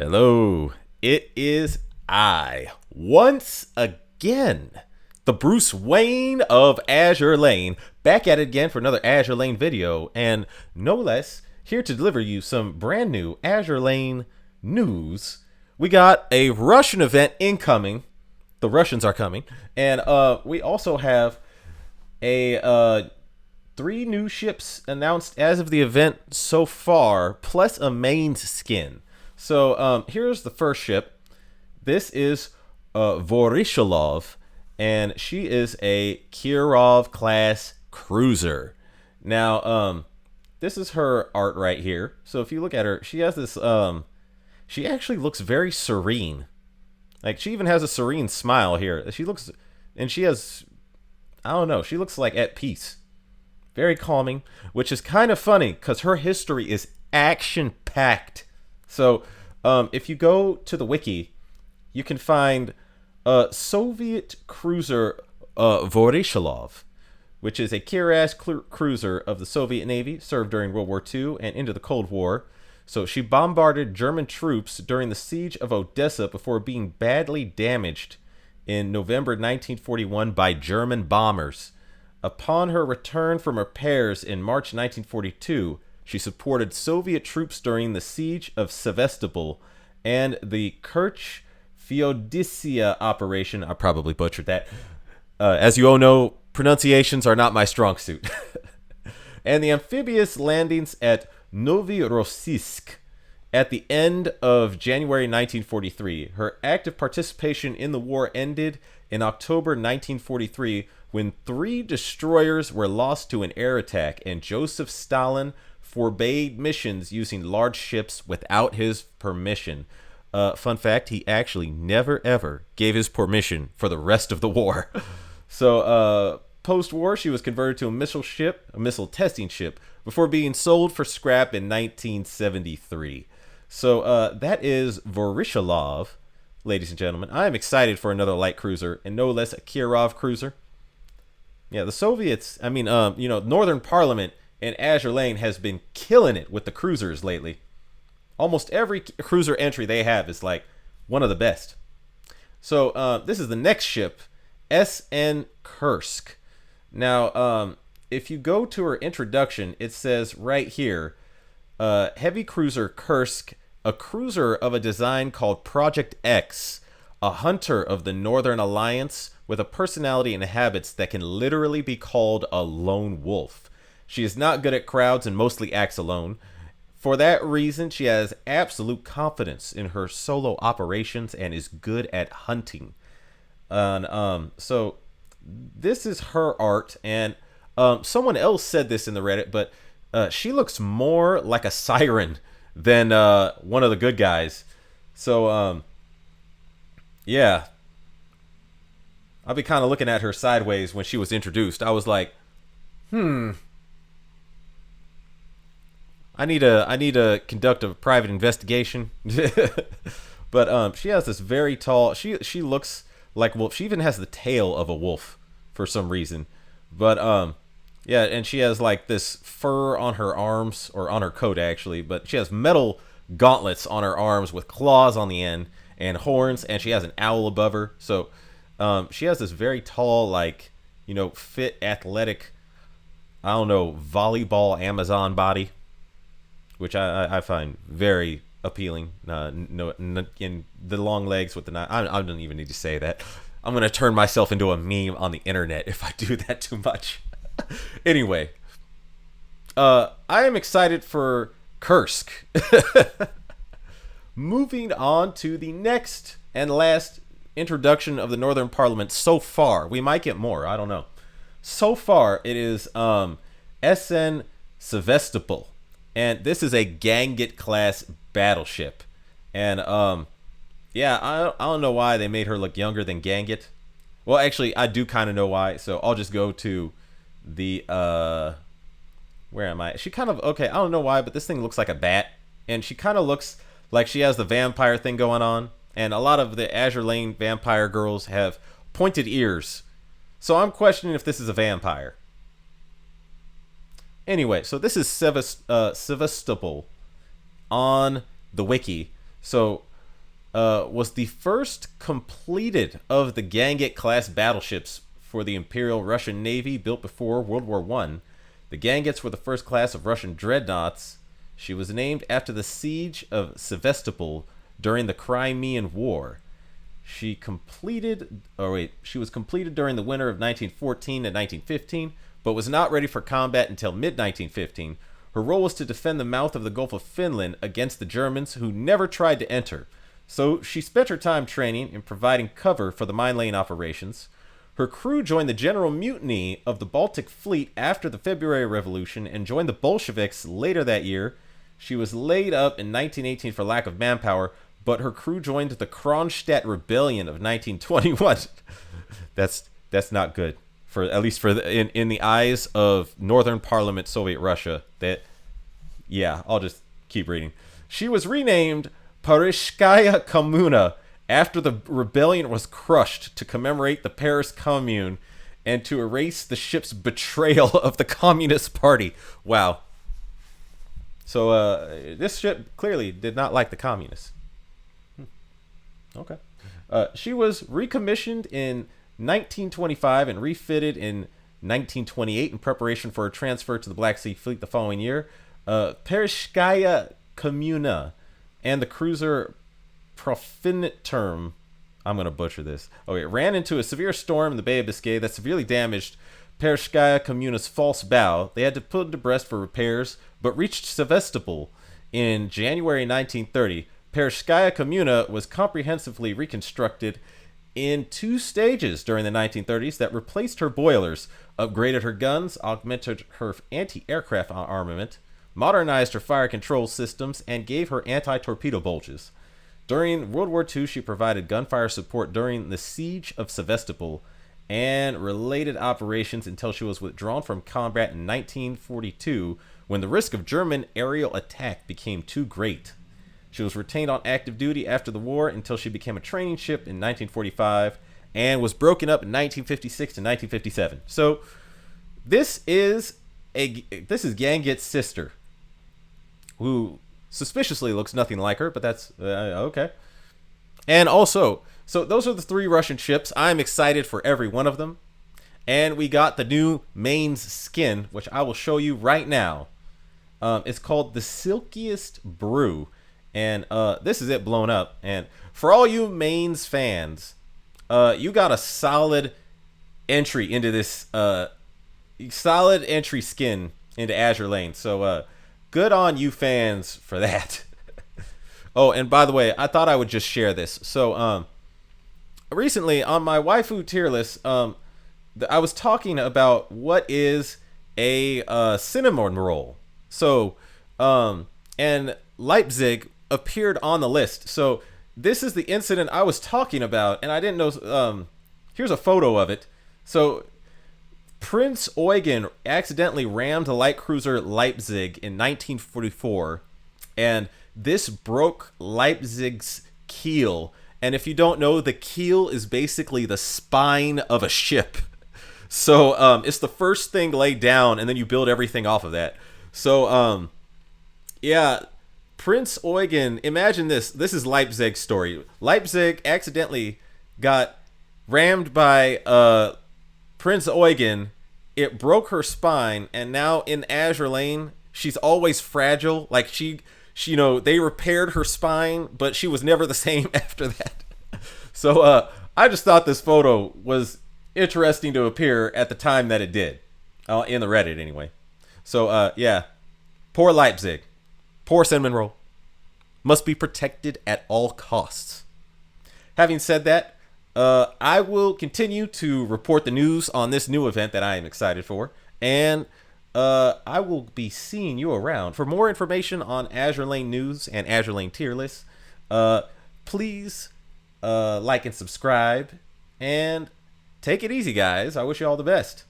Hello, it is I, once again, the Bruce Wayne of Azure Lane, back at it again for another Azure Lane video, and no less, here to deliver you some brand new Azure Lane news. We got a Russian event incoming. The Russians are coming, and we also have a three new ships announced as of the event so far, plus a main skin. So here's the first ship. This is Vorishalov, and she is a Kirov class cruiser. Now, this is her art right here. So if you look at her, she has this. She actually looks very serene. Like, she even has a serene smile here. She looks, and she has, I don't know, she looks like at peace. Very calming, which is kind of funny because her history is action-packed. So, if you go to the wiki, you can find Soviet cruiser Vorishalov, which is a kick-ass cruiser of the Soviet Navy, served during World War II and into the Cold War. So she bombarded German troops during the siege of Odessa before being badly damaged in November 1941 by German bombers. Upon her return from repairs in March 1942, she supported Soviet troops during the siege of Sevastopol and the Kursk Feodossia operation. I probably butchered that. As you all know, pronunciations are not my strong suit. And the amphibious landings at Novorossiysk at the end of January 1943. Her active participation in the war ended in October 1943 when 3 destroyers were lost to an air attack and Joseph Stalin forbade missions using large ships without his permission. Fun fact, he actually never ever gave his permission for the rest of the war. So post-war, she was converted to a missile testing ship, before being sold for scrap in 1973. So that is Vorishalov, ladies and gentlemen. I am excited for another light cruiser, and no less a Kirov cruiser. Yeah, the Soviets, Northern Parliament and Azure Lane has been killing it with the cruisers lately. Almost every cruiser entry they have is like one of the best. So this is the next ship, SN Kursk. Now, if you go to her introduction, it says right here, heavy cruiser Kursk, a cruiser of a design called Project X, a hunter of the Northern Alliance with a personality and habits that can literally be called a lone wolf. She is not good at crowds and mostly acts alone. For that reason, she has absolute confidence in her solo operations and is good at hunting. And so this is her art, and someone else said this in the Reddit, but she looks more like a siren than one of the good guys. So, yeah. I'll be kind of looking at her sideways when she was introduced. I was like, I need to conduct a private investigation. But she has this very tall. She looks like wolf. She even has the tail of a wolf for some reason. But yeah, and she has like this fur on her arms, or on her coat actually. But she has metal gauntlets on her arms with claws on the end and horns, and she has an owl above her. So she has this very tall, like, fit, athletic, I don't know, volleyball Amazon body, which I find very appealing. In the long legs with the knife. I don't even need to say that. I'm going to turn myself into a meme on the internet if I do that too much. Anyway, I am excited for Kursk. Moving on to the next and last introduction of the Northern Parliament so far. We might get more. I don't know. So far, it is SN Sevastopol. And this is a Ganget class battleship. And yeah, I don't know why they made her look younger than Ganget. Well, actually, I do kind of know why. So I'll just go to the where am I? She kind of, okay, I don't know why, but this thing looks like a bat, and she kind of looks like she has the vampire thing going on. And a lot of the Azure Lane vampire girls have pointed ears. So I'm questioning if this is a vampire. Anyway, so this is Sevastopol on the wiki. So was the first completed of the Ganget-class battleships for the Imperial Russian Navy built before World War I. The Gangets were the first class of Russian dreadnoughts. She was named after the siege of Sevastopol during the Crimean War. She was completed during the winter of 1914 and 1915, but was not ready for combat until mid-1915. Her role was to defend the mouth of the Gulf of Finland against the Germans, who never tried to enter. So she spent her time training and providing cover for the mine-laying operations. Her crew joined the general mutiny of the Baltic Fleet after the February Revolution and joined the Bolsheviks later that year. She was laid up in 1918 for lack of manpower, but her crew joined the Kronstadt Rebellion of 1921. That's not good, for at least for in the eyes of Northern Parliament Soviet Russia. I'll just keep reading. She was renamed Parishskaya Kommuna after the rebellion was crushed to commemorate the Paris Commune and to erase the ship's betrayal of the Communist Party. Wow. So this ship clearly did not like the communists. Okay. She was recommissioned in 1925 and refitted in 1928 in preparation for a transfer to the Black Sea Fleet the following year. Perishskaya Kommuna and the cruiser Profiniturm, I'm going to butcher this. Okay, ran into a severe storm in the Bay of Biscay that severely damaged Perishskaya Kommuna's false bow. They had to put it to rest for repairs, but reached Sevastopol in January 1930. Perishskaya Kommuna was comprehensively reconstructed in 2 stages during the 1930s that replaced her boilers, upgraded her guns, augmented her anti-aircraft armament, modernized her fire control systems, and gave her anti-torpedo bulges. During World War II, she provided gunfire support during the siege of Sevastopol and related operations until she was withdrawn from combat in 1942 when the risk of German aerial attack became too great. She was retained on active duty after the war until she became a training ship in 1945 and was broken up in 1956 to 1957. So this is Ganget's sister, who suspiciously looks nothing like her, but that's okay. And also, so those are the 3 Russian ships. I'm excited for every one of them. And we got the new mains skin, which I will show you right now. It's called the Silkiest Brew. And this is it blown up. And for all you mains fans, you got a solid entry into this solid entry skin into Azur Lane. So good on you fans for that. Oh, and by the way, I thought I would just share this. So recently on my waifu tier list, I was talking about what is a cinnamon roll. So and Leipzig appeared on the list. So this is the incident I was talking about, and I didn't know. Here's a photo of it. So Prince Eugen accidentally rammed the light cruiser Leipzig in 1944, and this broke Leipzig's keel. And if you don't know, the keel is basically the spine of a ship. So it's the first thing laid down, and then you build everything off of that. So yeah, Prince Eugen, imagine this. This is Leipzig's story. Leipzig accidentally got rammed by Prince Eugen. It broke her spine, and now in Azur Lane, she's always fragile. Like she, they repaired her spine, but she was never the same after that. So I just thought this photo was interesting to appear at the time that it did, in the Reddit anyway. So yeah, poor Leipzig, poor cinnamon roll, must be protected at all costs. Having said that, I will continue to report the news on this new event that I am excited for, and I will be seeing you around. For more information on Azur Lane news and Azur Lane tier lists, please like and subscribe, and take it easy, guys. I wish you all the best.